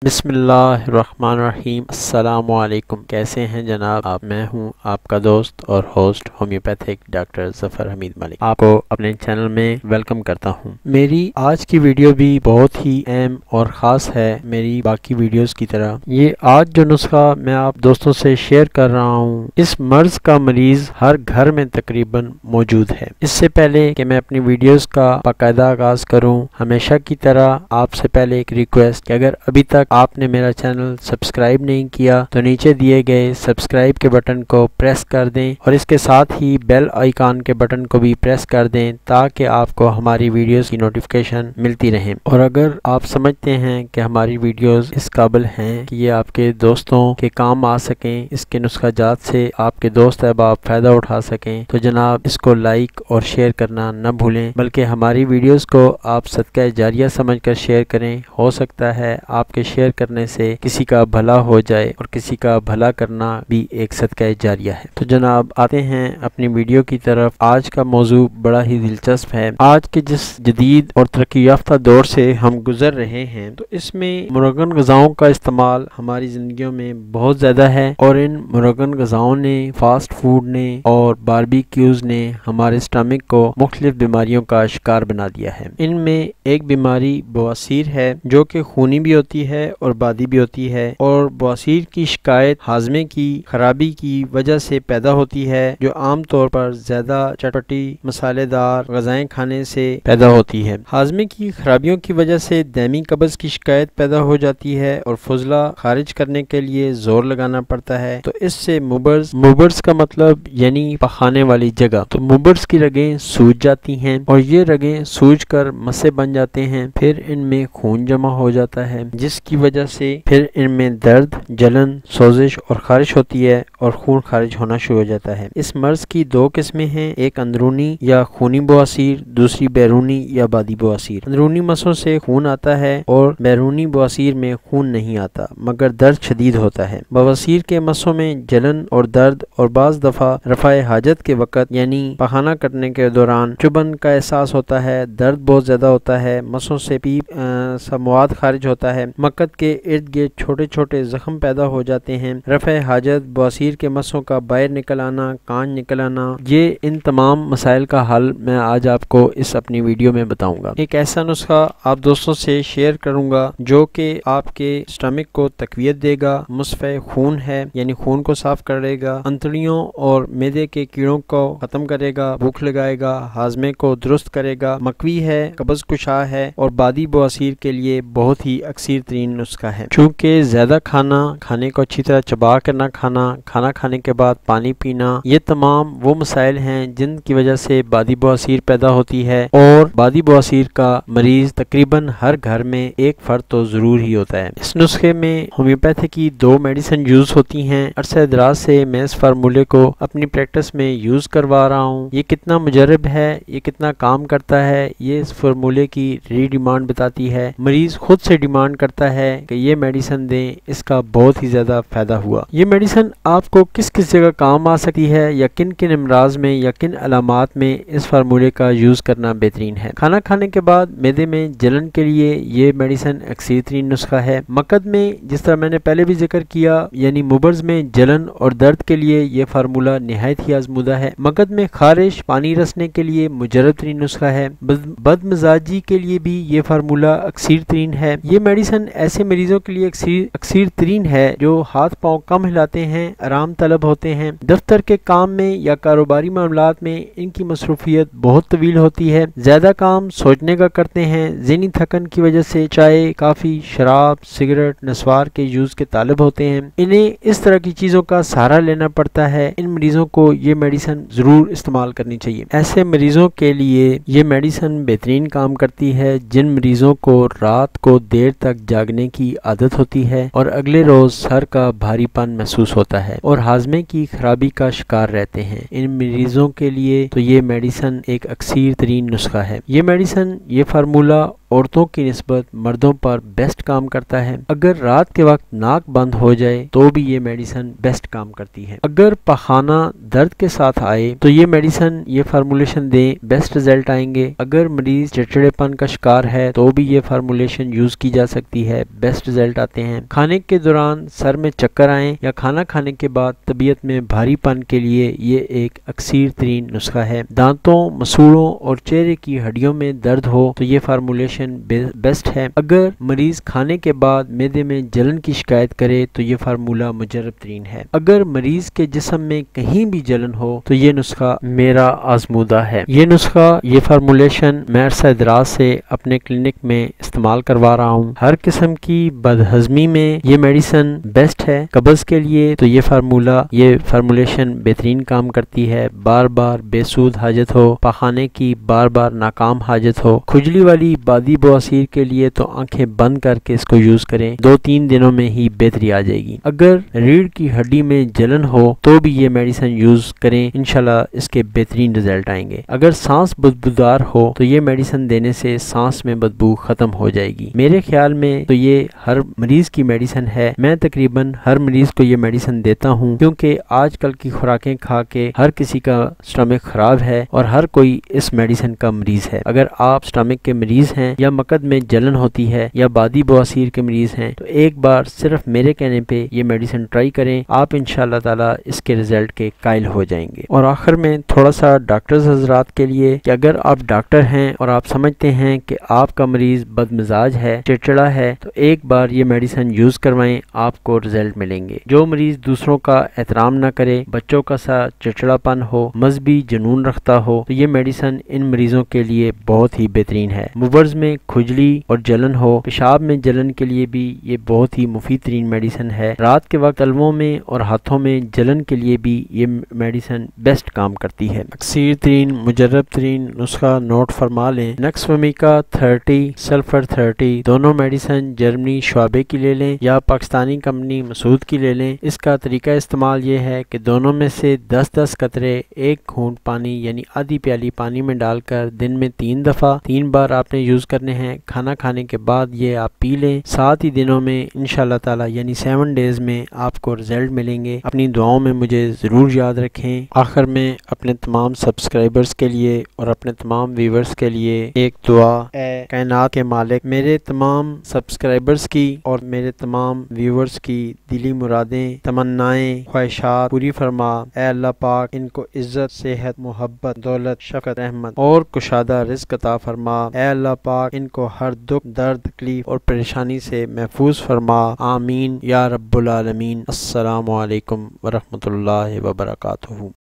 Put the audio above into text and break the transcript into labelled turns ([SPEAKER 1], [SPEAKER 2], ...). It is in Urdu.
[SPEAKER 1] بسم اللہ الرحمن الرحیم۔ السلام علیکم، کیسے ہیں جناب آپ؟ میں ہوں آپ کا دوست اور ہوسٹ ہومیوپیتھک ڈاکٹر ظفر حمید ملک، آپ کو اپنے چینل میں ویلکم کرتا ہوں۔ میری آج کی ویڈیو بھی بہت ہی اہم اور خاص ہے میری باقی ویڈیوز کی طرح۔ یہ آج جو نسخہ میں آپ دوستوں سے شیئر کر رہا ہوں، اس مرض کا مریض ہر گھر میں تقریباً موجود ہے۔ اس سے پہلے کہ میں اپنی ویڈیوز کا باقاعدہ آغاز کروں، ہمیشہ کی طرح آپ سے پہلے ایک ریکویسٹ کہ اگر ابھی تک آپ نے میرا چینل سبسکرائب نہیں کیا تو نیچے دیے گئے سبسکرائب کے بٹن کو پریس کر دیں اور اس کے ساتھ ہی بیل آئیکن کے بٹن کو بھی پریس کر دیں تاکہ آپ کو ہماری ویڈیوز کی نوٹیفیکیشن ملتی رہیں۔ اور اگر آپ سمجھتے ہیں کہ ہماری ویڈیوز اس قابل ہیں کہ یہ آپ کے دوستوں کے کام آ سکیں، اس کے نسخہ جات سے آپ کے دوست احباب فائدہ اٹھا سکیں، تو جناب اس کو لائک اور شیئر کرنا نہ بھولیں، بلکہ ہماری ویڈیوز کو آپ صدقہ جاریہ سمجھ کر شیئر کریں۔ ہو سکتا ہے آپ کے شیئر کرنے سے کسی کا بھلا ہو جائے، اور کسی کا بھلا کرنا بھی ایک صدقہ جاریہ ہے۔ تو جناب آتے ہیں اپنی ویڈیو کی طرف۔ آج کا موضوع بڑا ہی دلچسپ ہے۔ آج کے جس جدید اور ترقی یافتہ دور سے ہم گزر رہے ہیں، تو اس میں مرغن غذاؤں کا استعمال ہماری زندگیوں میں بہت زیادہ ہے، اور ان مرغن غذاؤں نے، فاسٹ فوڈ نے اور باربیکیوز نے ہمارے اسٹمک کو مختلف بیماریوں کا شکار بنا دیا ہے۔ ان میں ایک بیماری بواسیر ہے، جو کہ خونی بھی ہوتی ہے اور بادی بھی ہوتی ہے، اور بواسیر کی شکایت ہاضمے کی خرابی کی وجہ سے پیدا ہوتی ہے، جو عام طور پر زیادہ چٹپٹی مسالے دار غذائیں کھانے سے پیدا ہوتی ہے۔ ہاضمے کی خرابیوں کی وجہ سے دائمی قبض کی شکایت پیدا ہو جاتی ہے اور فضلہ خارج کرنے کے لیے زور لگانا پڑتا ہے، تو اس سے موبرز کا مطلب یعنی پخانے والی جگہ، تو موبرز کی رگیں سوج جاتی ہیں، اور یہ رگیں سوج کر مسے بن جاتے ہیں، پھر ان میں خون جمع ہو جاتا ہے، جس کی وجہ سے پھر ان میں درد، جلن، سوزش اور خارش ہوتی ہے، اور خون خارج ہونا شروع ہو جاتا ہے۔ اس مرض کی دو قسمیں ہیں، ایک اندرونی یا خونی بواسیر، دوسری بیرونی یا بادی بواسیر۔ اندرونی مسوں سے خون آتا ہے اور بیرونی بواسیر میں خون نہیں آتا، مگر درد شدید ہوتا ہے۔ بواسیر کے مسوں میں جلن اور درد، اور بعض دفعہ رفع حاجت کے وقت یعنی پخانہ کرنے کے دوران چبھن کا احساس ہوتا ہے، درد بہت زیادہ ہوتا ہے، مسوں سے پیپ سا مواد خارج ہوتا ہے، مقد کے ارد گرد چھوٹے چھوٹے زخم پیدا ہو جاتے ہیں، رفع حاجت، بواسیر کے مسوں کا باہر نکل آنا، کان نکل آنا، یہ ان تمام مسائل کا حل میں آج آپ کو اس اپنی ویڈیو میں بتاؤں گا۔ ایک ایسا نسخہ آپ دوستوں سے شیئر کروں گا جو کہ آپ کے اسٹمک کو تقویت دے گا، مصفع خون ہے یعنی خون کو صاف کرے گا، انتڑیوں اور معدے کے کیڑوں کو ختم کرے گا، بھوک لگائے گا، ہاضمے کو درست کرے گا، مقوی ہے، قبض کشا ہے، اور بادی بواسیر کے لیے بہت ہی اکثر ترین نسخہ ہے۔ چونکہ زیادہ کھانے کو اچھی طرح چبا کر نہ کھانا کھانے کے بعد پانی پینا، یہ تمام وہ مسائل ہیں جن کی وجہ سے بادی بواسیر پیدا ہوتی ہے، اور بادی بواسیر کا مریض تقریباً ہر گھر میں ایک فرد تو ضرور ہی ہوتا ہے۔ اس نسخے میں ہومیوپیتھی کی دو میڈیسن یوز ہوتی ہیں۔ عرصہ دراز سے میں اس فارمولے کو اپنی پریکٹس میں یوز کروا رہا ہوں۔ یہ کتنا مجرب ہے، یہ کتنا کام کرتا ہے، یہ اس فارمولے کی ری ڈیمانڈ بتاتی ہے۔ مریض خود سے ڈیمانڈ کرتا ہے کہ یہ میڈیسن دیں، اس کا بہت ہی زیادہ فائدہ ہوا۔ یہ میڈیسن آپ کو کس کس جگہ کام آ سکتی ہے، یا کن کن امراض میں یا کن علامات میں اس فارمولے کا یوز کرنا بہترین ہے۔ کھانا کھانے کے بعد معدے میں جلن کے لیے یہ میڈیسن اکثر ترین نسخہ ہے۔ مقد میں جس طرح میں نے پہلے بھی ذکر کیا، یعنی موبرز میں جلن اور درد کے لیے یہ فارمولہ نہایت ہی آزمودہ ہے۔ مقد میں خارش، پانی رسنے کے لیے مجرب ترین نسخہ ہے۔ بد مزاجی کے لیے بھی یہ فارمولہ اکثر ترین ہے۔ یہ میڈیسن ایسے مریضوں کے لیے اکثر ترین ہے جو ہاتھ پاؤں کم ہلاتے ہیں، آرام طلب ہوتے ہیں، دفتر کے کام میں یا کاروباری معاملات میں ان کی مصروفیت بہت طویل ہوتی ہے، زیادہ کام سوچنے کا کرتے ہیں، ذہنی تھکن کی وجہ سے چائے، کافی، شراب، سگریٹ، نسوار کے یوز کے طالب ہوتے ہیں، انہیں اس طرح کی چیزوں کا سہارا لینا پڑتا ہے۔ ان مریضوں کو یہ میڈیسن ضرور استعمال کرنی چاہیے۔ ایسے مریضوں کے لیے یہ میڈیسن بہترین کام کرتی ہے جن مریضوں کو رات کو دیر تک جاگنے کی عادت ہوتی ہے، اور اگلے روز سر کا بھاری پن محسوس ہوتا ہے، اور ہاضمے کی خرابی کا شکار رہتے ہیں۔ ان مریضوں کے لیے تو یہ میڈیسن ایک اکثر ترین نسخہ ہے۔ یہ میڈیسن، یہ فارمولہ عورتوں کی نسبت مردوں پر بیسٹ کام کرتا ہے۔ اگر رات کے وقت ناک بند ہو جائے تو بھی یہ میڈیسن بیسٹ کام کرتی ہے۔ اگر پخانہ درد کے ساتھ آئے تو یہ میڈیسن، یہ فارمولیشن دیں، بیسٹ رزلٹ آئیں گے۔ اگر مریض چڑچڑے پن کا شکار ہے تو بھی یہ فارمولیشن یوز کی جا سکتی ہے، بیسٹ رزلٹ آتے ہیں۔ کھانے کے دوران سر میں چکر آئیں یا کھانا کھانے کے بعد طبیعت میں بھاری پن کے لیے یہ ایک اکثیر ترین نسخہ ہے۔ دانتوں، مسوڑوں اور چہرے کی ہڈیوں میں درد ہو تو یہ فارمولیشن بیسٹ ہے۔ اگر مریض کھانے کے بعد معدے میں جلن کی شکایت کرے تو یہ فارمولہ مجرب ترین ہے۔ اگر مریض کے جسم میں کہیں بھی جلن ہو تو یہ نسخہ میرا آزمودہ ہے۔ یہ نسخہ، یہ فارمولیشن میں عرصہ دراز سے اپنے کلینک میں استعمال کروا رہا ہوں۔ ہر قسم کی بدہضمی میں یہ میڈیسن بیسٹ ہے۔ قبض کے لیے تو یہ فارمولیشن بہترین کام کرتی ہے۔ بار بار بے سود حاجت ہو، پخانے کی بار بار ناکام حاجت ہو، کھجلی والی بادی بواسیر کے لیے تو آنکھیں بند کر کے اس کو یوز کریں، 2-3 دنوں میں ہی بہتری آ جائے گی۔ اگر ریڑھ کی ہڈی میں جلن ہو تو بھی یہ میڈیسن یوز کریں، انشاءاللہ اس کے بہترین رزلٹ آئیں گے۔ اگر سانس بدبودار ہو تو یہ میڈیسن دینے سے سانس میں بدبو ختم ہو جائے گی۔ میرے خیال میں تو یہ ہر مریض کی میڈیسن ہے۔ میں تقریباً ہر مریض کو یہ میڈیسن دیتا ہوں، کیونکہ آج کل کی خوراکیں کھا کے ہر کسی کا سٹمک خراب ہے اور ہر کوئی اس میڈیسن کا مریض ہے۔ اگر آپ سٹمک کے مریض ہیں یا مقد میں جلن ہوتی ہے یا بادی بواسیر کے مریض ہیں تو ایک بار صرف میرے کہنے پہ یہ میڈیسن ٹرائی کریں، آپ انشاءاللہ تعالی اس کے رزلٹ کے قائل ہو جائیں گے۔ اور آخر میں تھوڑا سا ڈاکٹرز حضرات کے لیے کہ اگر آپ ڈاکٹر ہیں اور آپ سمجھتے ہیں کہ آپ کا مریض بد مزاج ہے، چڑچڑا ہے، تو ایک بار یہ میڈیسن یوز کروائیں، آپ کو رزلٹ ملیں گے۔ جو مریض دوسروں کا احترام نہ کرے، بچوں کا سا چڑچڑا پن ہو، مذہبی جنون رکھتا ہو، تو یہ میڈیسن ان مریضوں کے لیے بہت ہی بہترین ہے۔ مبرز میں کھجلی اور جلن ہو، پیشاب میں جلن کے لیے بھی یہ بہت ہی مفید ترین میڈیسن ہے۔ رات کے وقت تلووں میں اور ہاتھوں میں جلن کے لیے بھی یہ میڈیسن بیسٹ کام کرتی ہے۔ اکثیر ترین، مجرب ترین نسخہ نوٹ فرما لیں۔ نکس ومیکا 30، سلفر 30، دونوں میڈیسن جرمنی شعبے کی لے لیں یا پاکستانی کمپنی مسعود کی لے لیں۔ اس کا طریقہ استعمال یہ ہے کہ دونوں میں سے 10-10 قطرے 1 گھونٹ پانی یعنی آدھی پیالی پانی میں ڈال کر دن میں 3 دفعہ 3 بار آپ نے یوز کرنے ہیں۔ کھانا کھانے کے بعد یہ آپ پی لیں۔ 7 ہی دنوں میں انشاءاللہ تعالی یعنی 7 ڈیز میں آپ کو رزلٹ ملیں گے۔ اپنی دعاؤں میں مجھے ضرور یاد رکھیں۔ آخر میں اپنے تمام سبسکرائبرز کے لیے اور اپنے تمام ویورز کے لیے ایک دعا: اے کائنات کے مالک، میرے تمام سبسکرائبرز کی اور میرے تمام ویورز کی دلی مرادیں، تمنائیں، خواہشات پوری فرما۔ اے اللہ پاک، ان کو عزت، صحت، محبت، دولت، شفقت، رحمت اور کشادہ رزق عطا فرما۔ اے اللہ پاک، ان کو ہر دکھ، درد، تکلیف اور پریشانی سے محفوظ فرما۔ آمین یا رب العالمین۔ السلام علیکم ورحمۃ اللہ وبرکاتہ۔